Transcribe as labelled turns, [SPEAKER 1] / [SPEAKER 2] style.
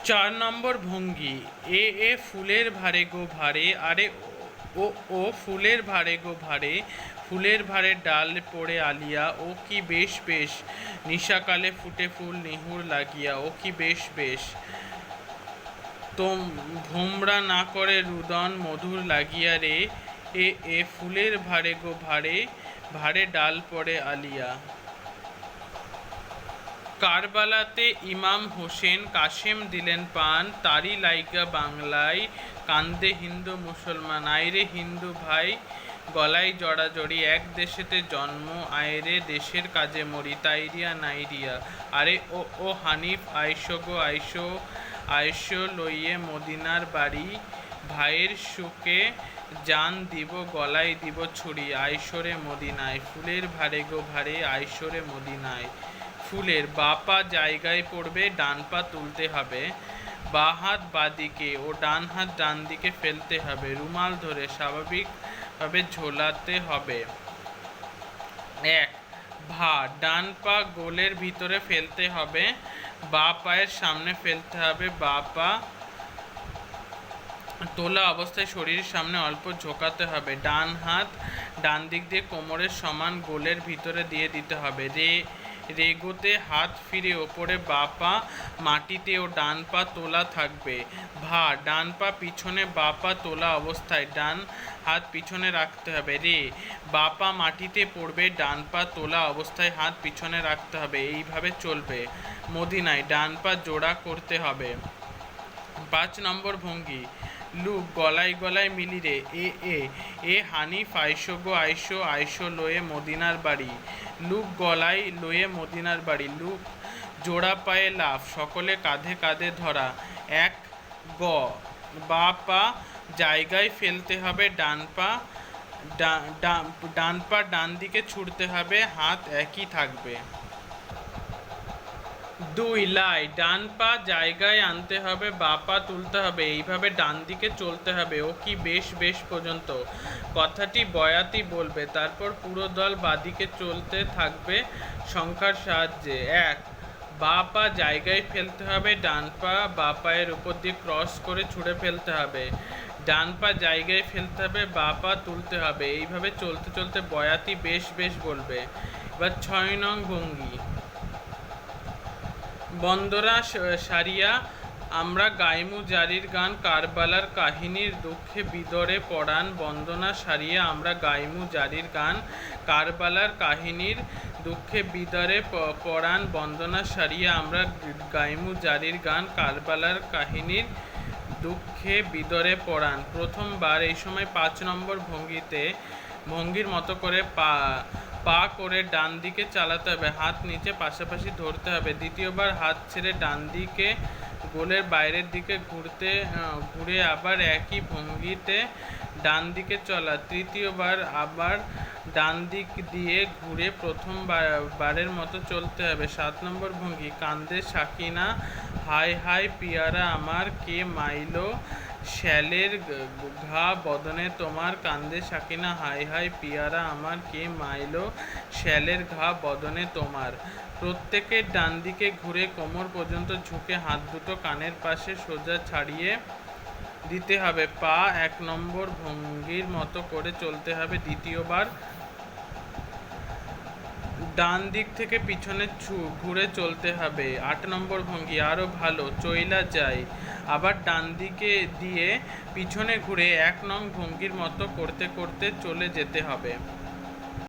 [SPEAKER 1] চার নম্বর ভঙ্গি। এ ফুলের ভারে গো ভারে, আরে ও ফুলের ভারে গো ভারে, ফুলের ভারে ডাল পড়ে আলিয়া, ও কি বেশ বেশ, নিশাকালে ফুটে ফুল নিহুর লাগিয়া, ও কি বেশ বেশ, ভোমরা না করে রুদন মধুর লাগিয়া রে, এ ফুলের ভারে গো ভারে, ভারে ডাল পড়ে আলিয়া। কারবালাতে ইমাম হোসেন কাশেম দিলেন পান, তারই লাইগা বাংলায় কান্দে হিন্দু মুসলমান, আয়রে হিন্দু ভাই গলায় জড়াজড়ি, এক দেশেতে জন্ম আয়রে দেশের কাজে মরি, তাইরিয়া নাইরিয়া, আরে ও হানিফ আইসো গো আইসো, আইসো লইয়ে মদিনার বাড়ি, ভাইয়ের সুখে জান দিব গলায় দিব ছুরি, আইসরে মদিনায়, ফুলের ভারে গো ভারে, আইসরে মদিনায়। ফুলের বাঁ পা জায়গায় পড়বে, ডান পা তুলতে হবে, বাঁ হাত বাঁদিকে ও ডান হাত ডান দিকে ফেলতে হবে, রুমাল ধরে স্বাভাবিকভাবে ঝোলাতে হবে। এক, ভা ডান পা গোলের ভিতরে ফেলতে হবে, বাঁ পায়ের সামনে ফেলতে হবে, বাঁ পা তোলা অবস্থায় শরীরের সামনে অল্প ঝোঁকাতে হবে, ডান হাত ডান দিক দিয়ে কোমরের সমান গোলের ভিতরে দিয়ে দিতে হবে। রেগোতে হাত ফিরে ওপরে, বাঁ পা মাটিতে ও ডান পা তোলা থাকবে। ভা ডান পা পিছনে, বাঁ পা তোলা অবস্থায় ডান হাত পিছনে রাখতে হবে। রে বাঁ পা মাটিতে পড়বে, ডান পা তোলা অবস্থায় হাত পিছনে রাখতে হবে, এইভাবে চলবে। মদিনায় ডান পা জোড়া করতে হবে। 5 নম্বর ভঙ্গি। লুক গলায় গলায় মিলি রে, এ হানিফ আইসো গো আইসো, আইসো লয়ে মদিনার বাড়ি, লুক গলায় লয়ে মদিনার বাড়ি। লুক জোড়া পায়ে লাফ, সকলে কাঁধে কাঁধে ধরা। 1 গ বাঁ পা জায়গায় ফেলতে হবে, ডান পা ডান দিকে ছুটতে হবে, হাত একই থাকবে। 2 লাই ডান পা জায়গায় আনতে হবে, বাঁ পা তুলতে হবে, এইভাবে ডান দিকে চলতে হবে, ও কি বেশ বেশ পর্যন্ত কথাটি বয়াতি বলবে, তারপর পুরো দল বাঁদিকে চলতে থাকবে সংখ্যার সাহায্যে। 1 বাঁ পা জায়গায় ফেলতে হবে, ডান পা বাঁ পায়ের উপর দিয়ে ক্রস করে ছুঁড়ে ফেলতে হবে, ডান পা জায়গায় ফেলতে হবে, বাঁ পা তুলতে হবে, এইভাবে চলতে চলতে বয়াতি বেশ বেশ বলবে। এবার 6 নং ভঙ্গি। বন্দনা সারিয়া আমরা গাইমু জারির গান, কারবালার কাহিনীর দুঃখে বিদরে পড়ান, বন্দনা সারিয়া আমরা গাইমু জারির গান, কারবালার কাহিনীর দুঃখে বিদরে পড়ান, বন্দনা সারিয়া আমরা গাইমু জারির গান, কারবালার কাহিনীর দুঃখে বিদরে পড়ান। প্রথমবার এই সময় 5 নম্বর ভঙ্গির মতো করে পা করে ডান দিকে চালাতে হবে, হাত নিচে পাশাপাশি ধরতে হবে। দ্বিতীয়বার হাত ছেড়ে ডান দিকে গোলের বাইরের দিকে ঘুরে আবার একই ভঙ্গিতে ডান দিকে চলা। তৃতীয়বার আবার ডান দিক দিয়ে ঘুরে প্রথমবারের মতো চলতে হবে। 7 নম্বর ভঙ্গি। কান্দে সাকিনা হাই হাই পিয়ারা আমার, কে মাইলো শ্যালের ঘা বদনে তোমার, কান্দে সাকিনা হাই হাই পিয়ারা আমার, কে মাইলো শ্যালের ঘা বদনে তোমার। প্রত্যেকের ডান দিকে ঘুরে কোমর পর্যন্ত ঝুঁকে হাত দুটো কানের পাশে সোজা ছাড়িয়ে দিতে হবে। পা 1 নম্বর ভঙ্গির মতো করে চলতে হবে। দ্বিতীয়বার ডান দিক থেকে পিছনে ঘুরে চলতে হবে। 8 নম্বর ভঙ্গি। আরও ভালো চইলা যায়, আবার ডান দিকে দিয়ে পিছনে ঘুরে 1 নং ভঙ্গির মতো করতে করতে চলে যেতে হবে।